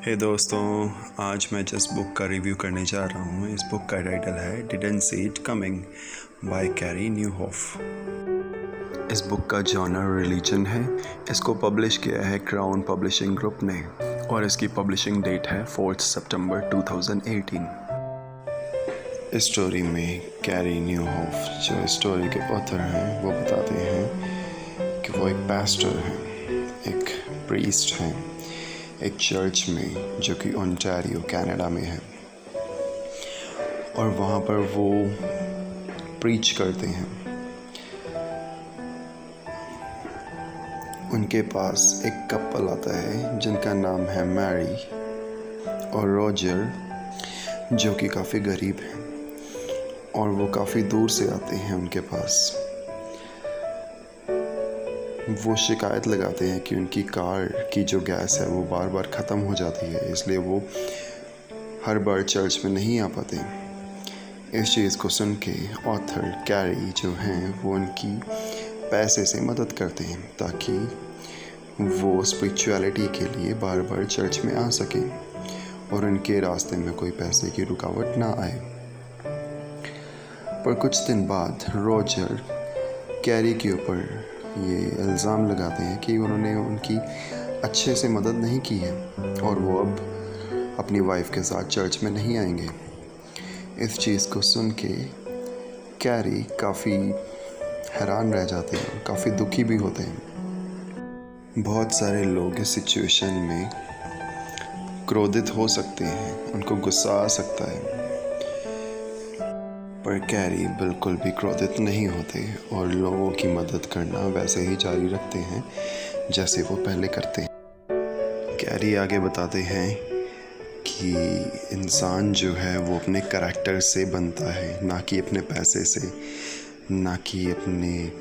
हे दोस्तों, आज मैं जिस बुक का रिव्यू करने जा रहा हूँ, इस बुक का टाइटल है didn't see it coming by Carrie Newhoff. इस बुक का जॉनर रिलीजन है। इसको पब्लिश किया है क्राउन पब्लिशिंग ग्रुप ने और इसकी पब्लिशिंग डेट है 4 सितंबर 2018। इस स्टोरी में कैरी न्यूहोफ, जो स्टोरी के ऑथर हैं, वो बताते हैं कि वो एक पास्टर हैं, एक प्रीस्ट हैं एक चर्च में जो कि ओंटारियो कनाडा में है, और वहाँ पर वो प्रीच करते हैं। उनके पास एक कपल आता है जिनका नाम है मैरी और रॉजर, जो कि काफ़ी गरीब हैं और वो काफ़ी दूर से आते हैं उनके पास। वो शिकायत लगाते हैं कि उनकी कार की जो गैस है वो बार बार ख़त्म हो जाती है, इसलिए वो हर बार चर्च में नहीं आ पाते। इस चीज़ को सुन के ऑथर कैरी जो हैं वो उनकी पैसे से मदद करते हैं ताकि वो स्पिरिचुअलिटी के लिए बार बार चर्च में आ सकें और उनके रास्ते में कोई पैसे की रुकावट ना आए। पर कुछ दिन बाद रॉजर कैरी के ऊपर ये इल्ज़ाम लगाते हैं कि उन्होंने उनकी अच्छे से मदद नहीं की है और वो अब अपनी वाइफ के साथ चर्च में नहीं आएंगे। इस चीज़ को सुन के कैरी काफ़ी हैरान रह जाते हैं, काफ़ी दुखी भी होते हैं। बहुत सारे लोग इस सिचुएशन में क्रोधित हो सकते हैं, उनको गुस्सा आ सकता है, पर कैरी बिल्कुल भी क्रोधित नहीं होते और लोगों की मदद करना वैसे ही जारी रखते हैं जैसे वो पहले करते हैं। कैरी आगे बताते हैं कि इंसान जो है वो अपने करैक्टर से बनता है, ना कि अपने पैसे से, ना कि अपने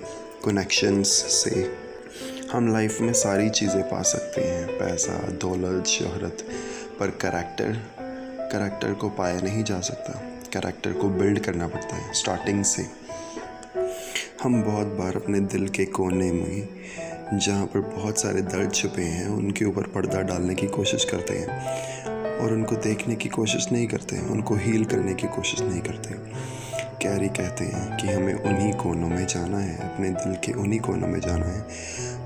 कनेक्शंस से। हम लाइफ में सारी चीज़ें पा सकते हैं, पैसा, दौलत, शोहरत, पर करैक्टर को पाया नहीं जा सकता। करैक्टर को बिल्ड करना पड़ता है स्टार्टिंग से। हम बहुत बार अपने दिल के कोने में, जहाँ पर बहुत सारे दर्द छुपे हैं, उनके ऊपर पर्दा डालने की कोशिश करते हैं और उनको देखने की कोशिश नहीं करते हैं, उनको हील करने की कोशिश नहीं करते। कैरी कहते हैं कि हमें उन्हीं कोनों में जाना है, अपने दिल के उन्हीं कोनों में जाना है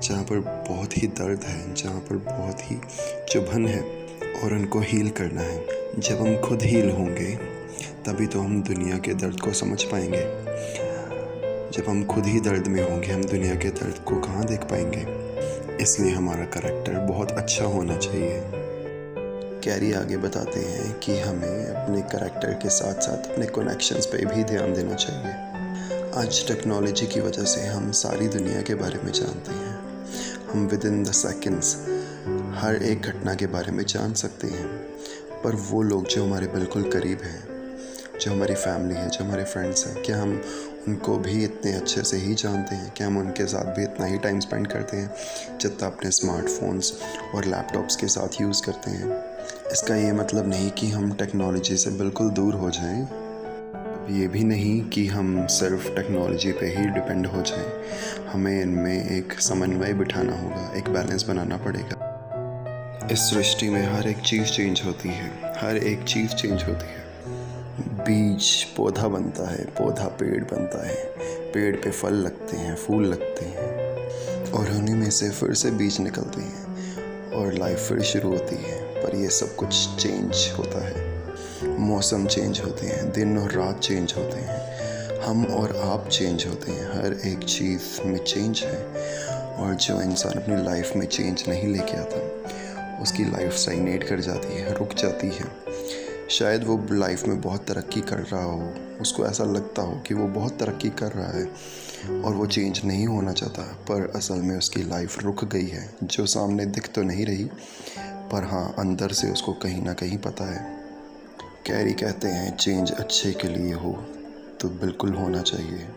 जहाँ पर बहुत ही दर्द है, जहाँ पर बहुत ही चुभन है, और उनको हील करना है। जब हम खुद हील होंगे तभी तो हम दुनिया के दर्द को समझ पाएंगे। जब हम खुद ही दर्द में होंगे, हम दुनिया के दर्द को कहाँ देख पाएंगे। इसलिए हमारा करैक्टर बहुत अच्छा होना चाहिए। कैरी आगे बताते हैं कि हमें अपने करैक्टर के साथ साथ अपने कनेक्शंस पे भी ध्यान देना चाहिए। आज टेक्नोलॉजी की वजह से हम सारी दुनिया के बारे में जानते हैं। हम विद इन द सेकेंड्स हर एक घटना के बारे में जान सकते हैं, पर वो लोग जो हमारे बिल्कुल करीब हैं, जो हमारी फैमिली है, जो हमारे फ्रेंड्स हैं, क्या हम उनको भी इतने अच्छे से ही जानते हैं? क्या हम उनके साथ भी इतना ही टाइम स्पेंड करते हैं जितना अपने स्मार्टफोन्स और लैपटॉप्स के साथ यूज़ करते हैं? इसका ये मतलब नहीं कि हम टेक्नोलॉजी से बिल्कुल दूर हो जाएं, ये भी नहीं कि हम सिर्फ टेक्नोलॉजी पे ही डिपेंड हो जाएं। हमें इनमें एक समन्वय बिठाना होगा, एक बैलेंस बनाना पड़ेगा। इस सृष्टि में हर एक चीज़ चेंज होती है, हर एक चीज़ चेंज होती है। बीज पौधा बनता है, पौधा पेड़ बनता है, पेड़ पे फल लगते हैं, फूल लगते हैं, और उन्हीं में से फिर से बीज निकलते हैं और लाइफ फिर शुरू होती है। पर ये सब कुछ चेंज होता है, मौसम चेंज होते हैं, दिन और रात चेंज होते हैं, हम और आप चेंज होते हैं, हर एक चीज़ में चेंज है। और जो इंसान अपनी लाइफ में चेंज नहीं लेके आता, उसकी लाइफ स्टैग्नेट कर जाती है, रुक जाती है। शायद वो लाइफ में बहुत तरक्की कर रहा हो, उसको ऐसा लगता हो कि वो बहुत तरक्की कर रहा है और वो चेंज नहीं होना चाहता, पर असल में उसकी लाइफ रुक गई है, जो सामने दिख तो नहीं रही, पर हाँ, अंदर से उसको कहीं ना कहीं पता है। कैरी कहते हैं चेंज अच्छे के लिए हो तो बिल्कुल होना चाहिए।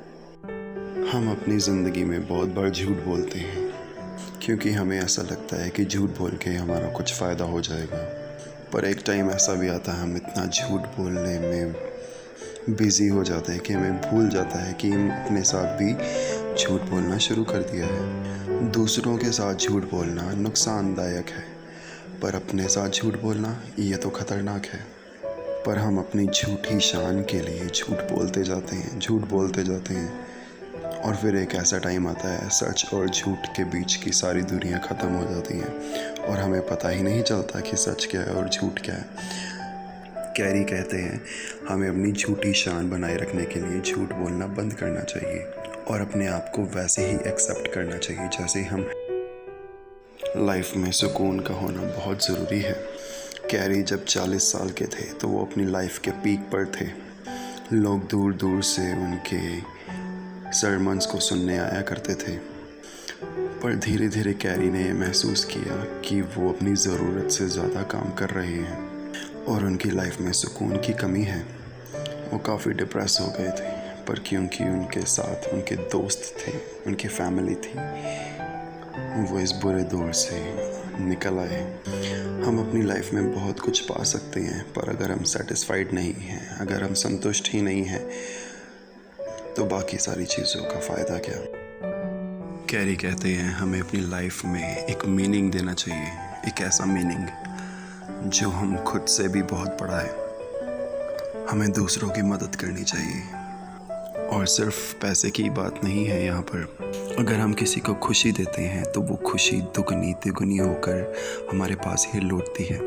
हम अपनी ज़िंदगी में बहुत बार झूठ बोलते हैं क्योंकि हमें ऐसा लगता है कि झूठ बोल के हमारा कुछ फ़ायदा हो जाएगा, पर एक टाइम ऐसा भी आता है हम इतना झूठ बोलने में बिज़ी हो जाते हैं कि हमें भूल जाता है कि हम अपने साथ भी झूठ बोलना शुरू कर दिया है। दूसरों के साथ झूठ बोलना नुकसानदायक है, पर अपने साथ झूठ बोलना ये तो खतरनाक है। पर हम अपनी झूठी शान के लिए झूठ बोलते जाते हैं और फिर एक ऐसा टाइम आता है सच और झूठ के बीच की सारी दूरियां ख़त्म हो जाती हैं और हमें पता ही नहीं चलता कि सच क्या है और झूठ क्या है। कैरी कहते हैं हमें अपनी झूठी शान बनाए रखने के लिए झूठ बोलना बंद करना चाहिए और अपने आप को वैसे ही एक्सेप्ट करना चाहिए जैसे हम। लाइफ में सुकून का होना बहुत ज़रूरी है। कैरी जब 40 साल के थे तो वो अपनी लाइफ के पीक पर थे। लोग दूर दूर से उनके सरमन्स को सुनने आया करते थे, पर धीरे धीरे कैरी ने महसूस किया कि वो अपनी ज़रूरत से ज़्यादा काम कर रहे हैं और उनकी लाइफ में सुकून की कमी है। वो काफ़ी डिप्रेस हो गए थे, पर क्योंकि उनके साथ उनके दोस्त थे, उनकी फैमिली थी, वो इस बुरे दौर से निकल आए। हम अपनी लाइफ में बहुत कुछ पा सकते हैं, पर अगर हम सेटिस्फाइड नहीं हैं, अगर हम संतुष्ट ही नहीं हैं, तो बाकी सारी चीज़ों का फ़ायदा क्या। कैरी कहते हैं हमें अपनी लाइफ में एक मीनिंग देना चाहिए, एक ऐसा मीनिंग जो हम खुद से भी बहुत बड़ा है। हमें दूसरों की मदद करनी चाहिए और सिर्फ पैसे की बात नहीं है यहाँ पर। अगर हम किसी को खुशी देते हैं तो वो खुशी दुगनी तिगुनी होकर हमारे पास ही लौटती है,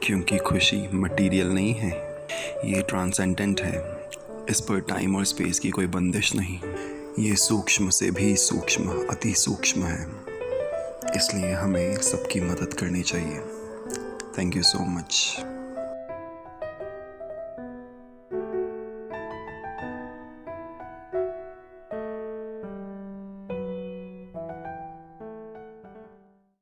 क्योंकि खुशी मटेरियल नहीं है, ये ट्रांसेंडेंट है। इस पर टाइम और स्पेस की कोई बंदिश नहीं, ये सूक्ष्म से भी सूक्ष्म, अति सूक्ष्म है। इसलिए हमें सबकी मदद करनी चाहिए। Thank you so much.